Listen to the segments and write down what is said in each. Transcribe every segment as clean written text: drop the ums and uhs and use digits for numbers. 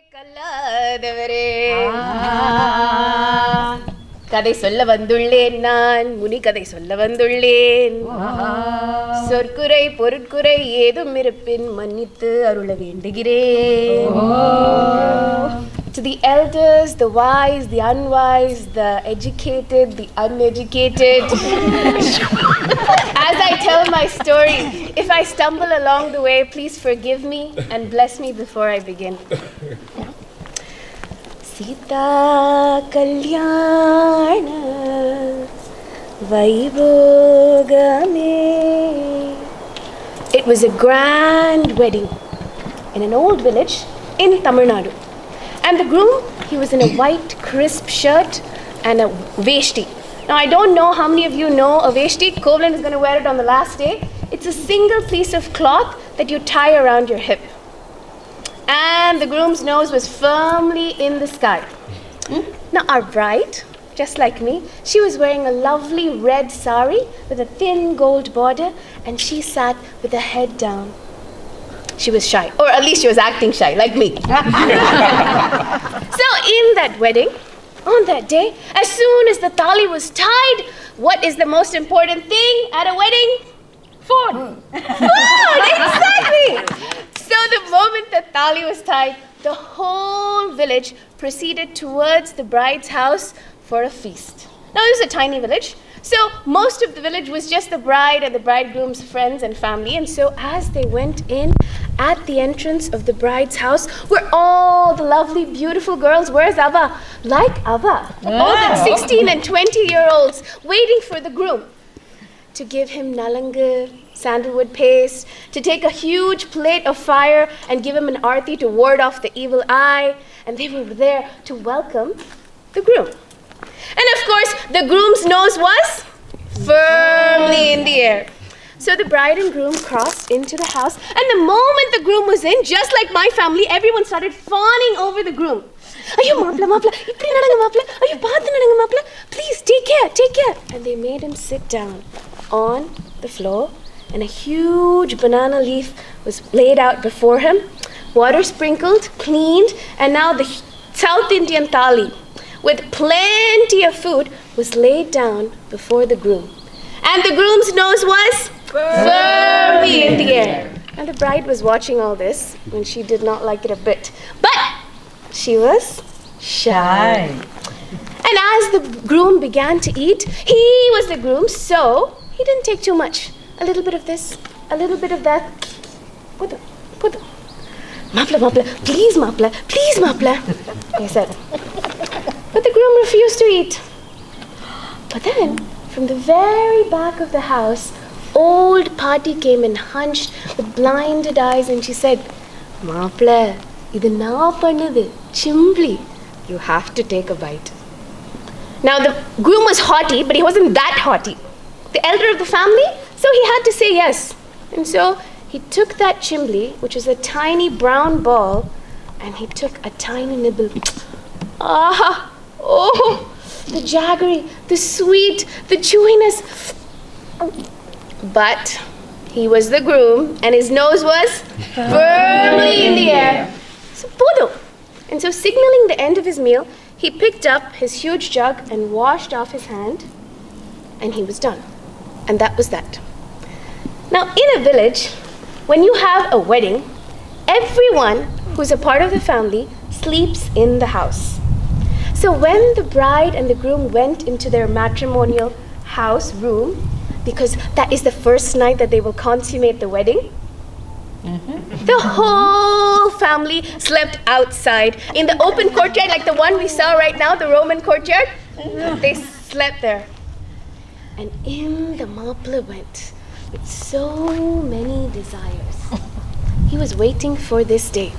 கல்லாதவரே கதை சொல்ல வந்துள்ளேன், நான் முனி கதை சொல்ல வந்துள்ளேன். சொற்குறை பொருட்குறை ஏதும் இருப்பின் மன்னித்து அருள வேண்டுகிறேன். To the elders, the wise, the unwise, the educated, the uneducated. As I tell my story, if I stumble along the way, please forgive me and bless me before I begin. Sita Kalyana Vaibhogame. It was a grand wedding in an old village in Tamil Nadu. And the groom, he was in a white, crisp shirt and a veshti. Now, I don't know how many of you know a veshti. Kovlan is going to wear it on the last day. It's a single piece of cloth that you tie around your hip. And the groom's nose was firmly in the sky. Now, our bride, just like me, she was wearing a lovely red sari with a thin gold border, and she sat with her head down. She was shy, or at least she was acting shy, like me. So in that wedding, on that day, as soon as the tali was tied, what is the most important thing at a wedding? Food! Food, exactly! So the moment the tali was tied, the whole village proceeded towards the bride's house for a feast. Now it was a tiny village, so most of the village was just the bride and the bridegroom's friends and family. And so as they went in, at the entrance of the bride's house were all the lovely, beautiful girls. Where's Ava? Like Ava. All the 16 and 20-year-olds waiting for the groom to give him nalangar, sandalwood paste, to take a huge plate of fire and give him an arti to ward off the evil eye. And they were there to welcome the groom. And of course, the groom's nose was firmly in the air. So the bride and groom crossed into the house, and the moment the groom was in, just like my family, everyone started fawning over the groom. Ayyo, maapla, maapla, ipdi nadanga maapla, ayyo, paathu nadanga maapla, please, take care, take care. And they made him sit down on the floor, and a huge banana leaf was laid out before him, water sprinkled, cleaned, and now the South Indian thali, with plenty of food, was laid down before the groom. And the groom's nose was firmly in the air. And the bride was watching all this, and she did not like it a bit. But she was shy. And as the groom began to eat, he was the groom, so he didn't take too much. A little bit of this, a little bit of that. Put them. Mapla, mapla, please, mapla, he said. But the groom refused to eat. But then, from the very back of the house, old Patti came and hunched with blinded eyes, and she said, Maapla, idu na pannudhu, chimbli. You have to take a bite. Now the groom was haughty, but he wasn't that haughty. The elder of the family, so he had to say yes. And so he took that chimbli, which was a tiny brown ball, and he took a tiny nibble. Ah, oh, the jaggery, the sweet, the chewiness. But he was the groom, and his nose was firmly in the air. So, podo. And so, signaling the end of his meal, he picked up his huge jug and washed off his hand, and he was done. And that was that. Now, in a village, when you have a wedding, everyone who's a part of the family sleeps in the house. So when the bride and the groom went into their matrimonial house room, because that is the first night that they will consummate the wedding, the whole family slept outside in the open courtyard, like the one we saw right now, the Roman courtyard. They slept there. And in the maapla went with so many desires. He was waiting for this day.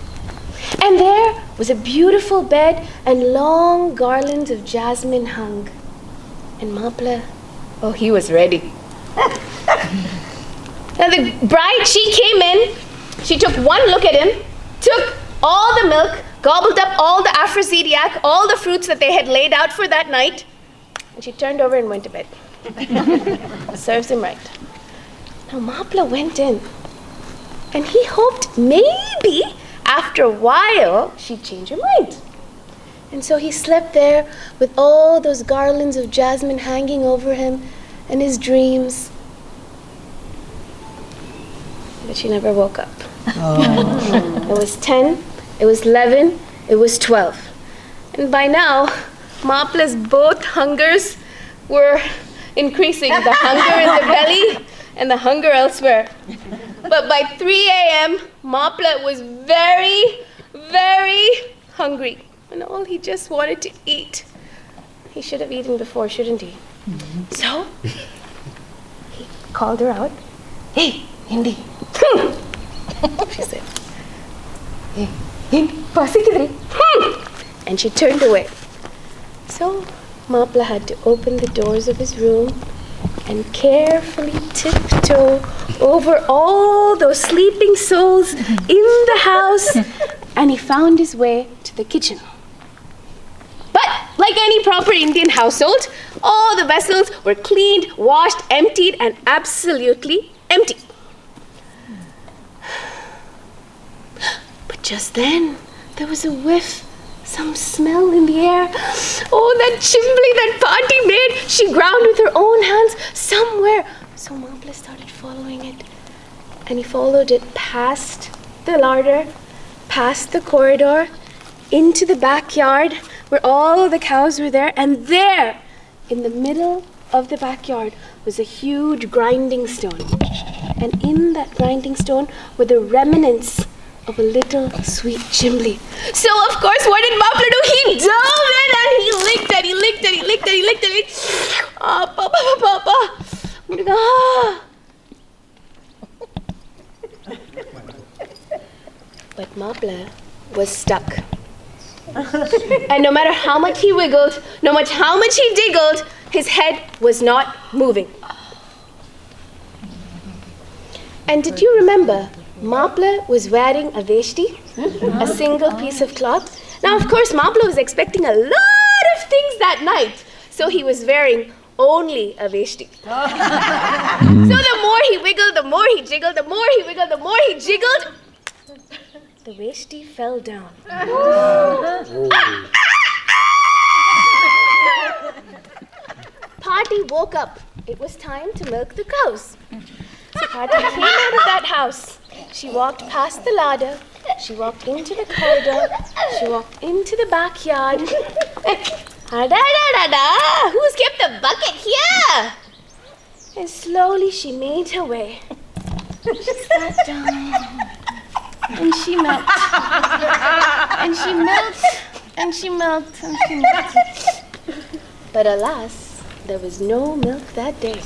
And there was a beautiful bed and long garlands of jasmine hung. And maapla, oh, he was ready. Now the bride, she came in, she took one look at him, took all the milk, gobbled up all the aphrodisiac, all the fruits that they had laid out for that night, and she turned over and went to bed. Serves him right. Now maapla went in, and he hoped maybe after a while, she'd change her mind. And so he slept there with all those garlands of jasmine hanging over him and his dreams. But she never woke up. Oh. It was 10, it was 11, it was 12. And by now, Mapla's both hungers were increasing. The hunger in the belly and the hunger elsewhere. But by 3 a.m., Mapla was very, very hungry. And all he just wanted to eat. He should have eaten before, shouldn't he? So, he called her out. Hey, Hindi. She said, hey, Hindi, pasikidri. And she turned away. So, Mapla had to open the doors of his room and carefully tiptoe over all those sleeping souls in the house, and he found his way to the kitchen. But like any proper Indian household, all the vessels were cleaned, washed, emptied, and absolutely empty. But just then, there was a whiff, some smell in the air. Oh, that chimbly that Party made, she ground with her own hands somewhere. So Mapla started following it. And he followed it past the larder, past the corridor, into the backyard where all the cows were there. And there, in the middle of the backyard, was a huge grinding stone. And in that grinding stone were the remnants of a little sweet chimbly. So, of course, what did Mapla do? He dove in and he licked and he licked and he licked and he licked and he... Ah, papa. Ah. But Mapla was stuck. And no matter how much he wiggled, no matter how much he diggled, his head was not moving. And did you remember, Mapla was wearing a veshti, a single piece of cloth. Now, of course, Mapla was expecting a lot of things that night, so he was wearing only a veshti. So the more he wiggled, the more he jiggled, the more he wiggled, the more he jiggled, the veshti fell down. Party woke up. It was time to milk the cows. So Party came out of that house. She walked past the larder. She walked into the corridor. She walked into the backyard. Who's kept the bucket here? And slowly she made her way. She sat down. And she milked. And she milked. And she milked. And she milked. But alas, there was no milk that day.